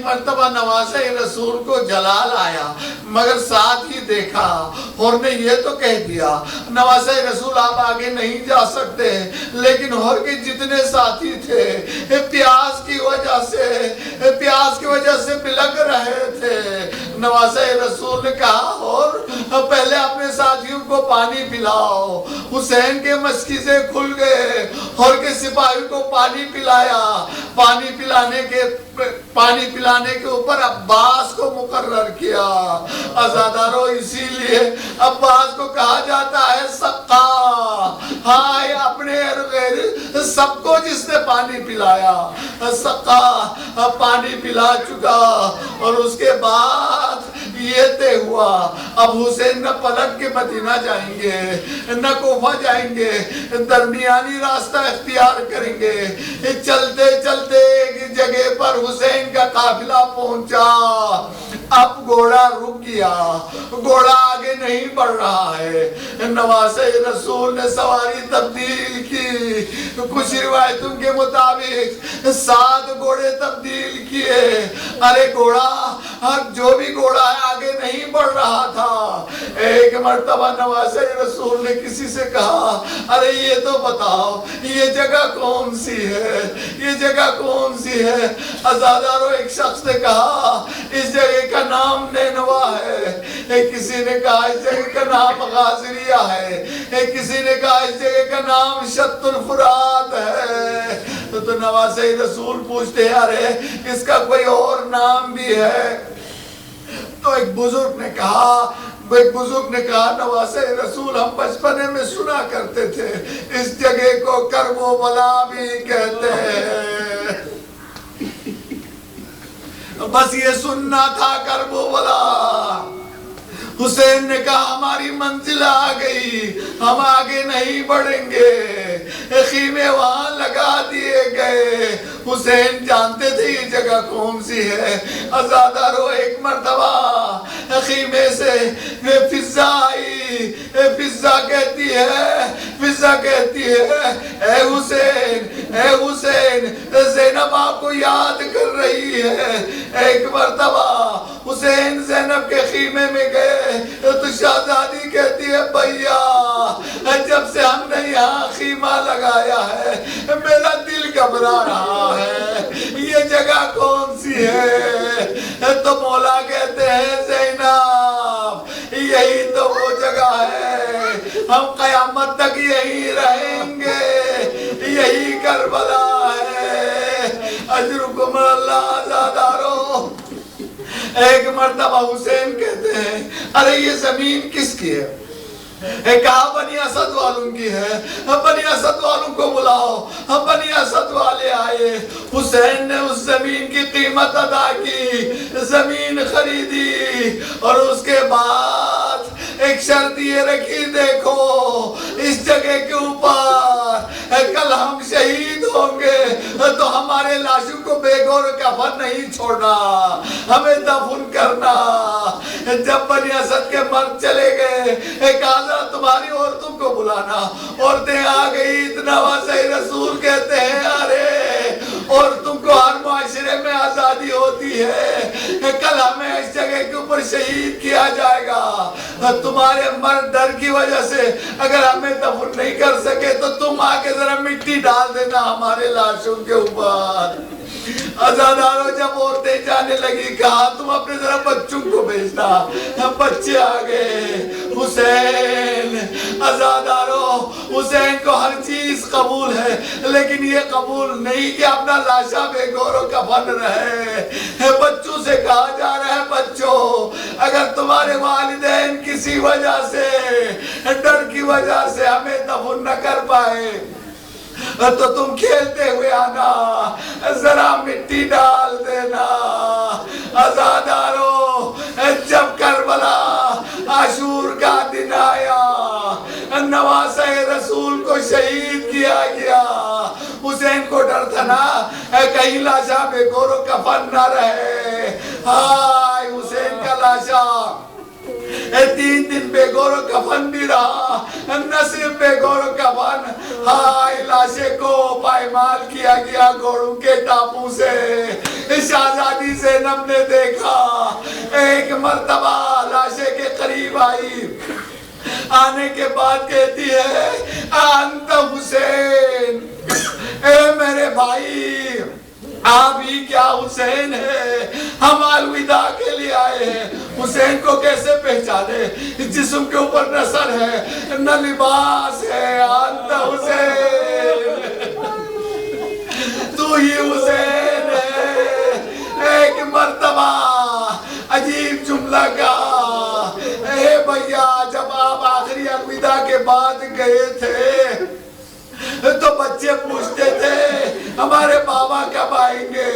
مرتبہ نواسہ رسول کو جلال آیا مگر ساتھ ہی دیکھا اور نے یہ تو کہہ دیا نواسہ رسول آپ آگے نہیں جا سکتے، لیکن اور کے جتنے ساتھی تھے پیاس کی وجہ سے بلک رہے تھے۔ نواسہ رسول نے کہا اور پہلے اپنے ساتھیوں کو پانی پلاؤ۔ حسین کے مشکیزیں کھل گئے اور کے سپاہی کو پانی پلایا۔ پانی پلانے کے اوپر عباس کو مقرر کیا۔ عزادارو اسی لیے عباس کو کہا جاتا ہے سقا، ہائے اپنے غیر سب کو جس نے پانی پلایا۔ سقا پانی پلا چکا اور اس کے بعد یہ طے ہوا اب حسین نہ پلٹ کے مدینہ جائیں گے نہ کوفہ جائیں گے، درمیانی راستہ اختیار کریں گے۔ چلتے چلتے ایک جگہ پر حسین کا قافلہ پہنچا، اب گھوڑا رک گیا، گھوڑا آگے نہیں بڑھ رہا ہے۔ نواسہ رسول نے سواری تبدیل کی، کچھ روایتوں کے مطابق 7 گھوڑے تبدیل کیے۔ ارے گھوڑا جو بھی گھوڑا ہے آگے نہیں بڑھ رہا تھا۔ ایک مرتبہ نواسہ رسول نے کسی سے کہا ارے یہ تو بتاؤ یہ جگہ کون سی ہے، یہ جگہ کون سی ہے؟ عزادارو ایک شخص نے کہا اس جگہ کا نام نینوا ہے، کسی نے کہا اس جگہ کا نام غازریہ ہے، کسی نے کہا اس جگہ کا نام شط الفرات ہے۔ تو نواسہ رسول پوچھتے ہیں ارے اس کا کوئی اور نام بھی ہے؟ تو ایک بزرگ نے کہا نواسہ رسول ہم بچپنے میں سنا کرتے تھے اس جگہ کو کرب و بلا بھی کہتے ہیں۔ بس یہ سننا تھا کرب و بلا۔ حسین نے کہا ہماری منزل آ گئی، ہم آگے نہیں بڑھیں گے۔ خیمے وہاں لگا دیے گئے۔ حسین جانتے تھے یہ جگہ کون سی ہے۔ عزادارو ایک مرتبہ خیمے سے فضا آئی، فضا کہتی ہے اے حسین زینب آپ کو یاد کر رہی ہے۔ ایک مرتبہ حسین زینب کے خیمے میں گئے تو شہزادی کہتی ہے بھیا جب سے ہم نے یہاں خیمہ لگایا ہے میرا دل گھبرا رہا ہے، یہ جگہ کون سی ہے؟ تو مولا کہتے ہیں زینب یہی تو وہ جگہ ہے، ہم قیامت تک یہی رہیں گے، یہی کربلا ہے۔ اجرکم اللہ عزادارو۔ ایک مرتبہ حسین کہتے ہیں ارے یہ زمین کس کی ہے؟ کہا بنی اسد والوں کی ہے، بنی اسد والوں کو بلاؤ۔ بنی اسد والے آئے، حسین نے اس زمین کی قیمت ادا کی، زمین خریدی اور اس کے بعد ایک شرط یہ رکھی دیکھو اس جگہ کے اوپر کل ہم شہید ہوں گے تو ہمارے لاشوں کو بے گور کفن نہیں چھوڑنا، ہمیں دفن کرنا۔ جب بنی اسد کے مرد چلے گئے کہا ذرا تمہاری عورتوں کو بلانا، عورتیں آ گئی۔ نواسہ رسول کہتے ہیں ارے عورتوں کو ہر معاشرے میں آزادی ہوتی ہے، کل ہمیں اس جگہ کے اوپر شہید کیا جائے گا، تمہارے مرد ڈر کی وجہ سے اگر ہمیں دفن نہیں کر سکے تو تم آ کے ذرا مٹی ڈال دینا ہمارے لاشوں کے اوپر۔ عزادارو جب عورتیں جانے لگی کہا تم اپنے ذرا بچوں کو بھیجنا، بچے آ گئے۔ حسین عزادارو حسین کو ہر چیز قبول ہے لیکن یہ قبول نہیں کہ اپنا لاشا بے گور و کفن رہے۔ بچوں سے کہا جا رہا ہے بچوں اگر تمہارے والدین کسی وجہ سے ڈر کی وجہ سے ہمیں دفن نہ کر پائے تو تم کھیلتے ہوئے آنا، ذرا مٹی ڈال دینا۔ عزادارو جب کربلا عاشور کا دن آیا، نواسہ رسول کو شہید کیا گیا، حسین کو ڈر تھا نا کہیں لاشا بے گور و کفن نہ رہے۔ ہائے حسین کا لاشا 3 دن بے گور و کفن بھی رہا، نہ صرف بے گور و کفن، ہائے لاشے کو پائمال کیا گیا گھوڑوں کے ٹاپوں سے۔ شہزادی زینب نے دیکھا، ایک مرتبہ لاشے کے قریب آئی، آنے کے بعد کہتی ہے انت حسین، اے میرے بھائی آپ ہی کیا حسین ہے؟ ہم الوداع کے لیے آئے ہیں۔ حسین کو کیسے پہچانے؟ جسم کے اوپر نہ سر ہے نہ لباس ہے۔ انت حسین، تو ہی حسین ہے۔ ایک مرتبہ عجیب جملہ کہا، اے بھیا جب آپ آخری الوداع کے بعد گئے تھے تو بچے پوچھتے تھے ہمارے بابا کب آئیں گے۔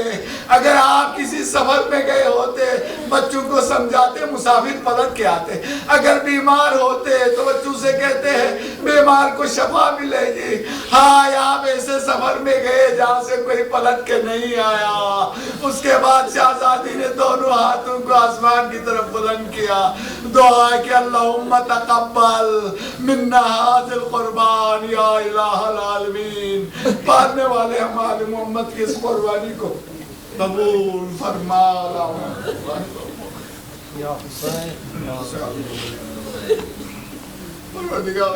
اگر آپ کسی سفر میں گئے ہوتے بچوں کو سمجھاتے مسافر پلٹ کے آتے، اگر بیمار ہوتے تو بچوں سے کہتے ہیں بیمار کو شفا ملے گی۔ ہاں آپ ایسے سفر میں گئے جہاں سے کوئی پلٹ کے نہیں آیا۔ اس کے بعد شہزادی نے دونوں ہاتھوں کو آسمان کی طرف بلند کیا، دعا کہ اللہم تقبل منا ھذا القربان یا الہ العالمین۔ پڑھنے والے ہمارے محمد کی اس قربانی کو قبول فرما۔ یا حسین پروردگار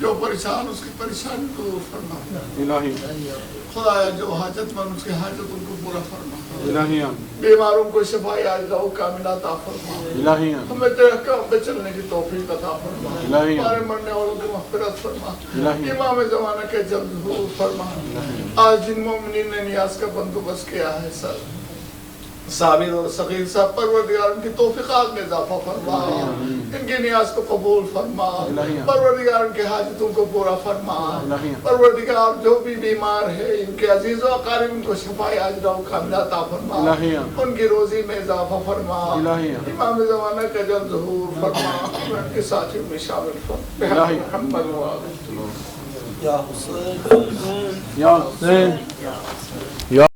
جو پریشان اس کی پریشانی دور فرما الہی، خدایا جو حاجت مند اس کی حاجت ان کو پورا فرما، الہی بیماروں کو شفاء عاجلہ و کاملہ عطا فرما، الہی ہمیں تیرے کام پہ چلنے کی توفیق عطا فرما، الہی ہمارے مرنے والوں کی مغفرت فرما، الہی امام زمانہ کے جلد ظہور فرما۔ آج جن مومنین نے نیاز کا بندوبست کیا ہے سر صابر اور صغیر صاحب، پروردگار ان کی توفیقات میں اضافہ فرما، ان کی نیاز کو قبول فرما، پروردگار ان کے حاجتوں کو پورا فرما، پروردگار جو بھی بیمار ہے ان کے عزیز و اقارب ان کو شفاء عاجلہ و کاملہ عطا فرما، ان کی روزی میں اضافہ فرما، امام زمانہ کا جلد ظہور فرما، ان کے ساتھیوں میں شامل فرما، محمد و آلہ۔ یا حسین یا حسین یا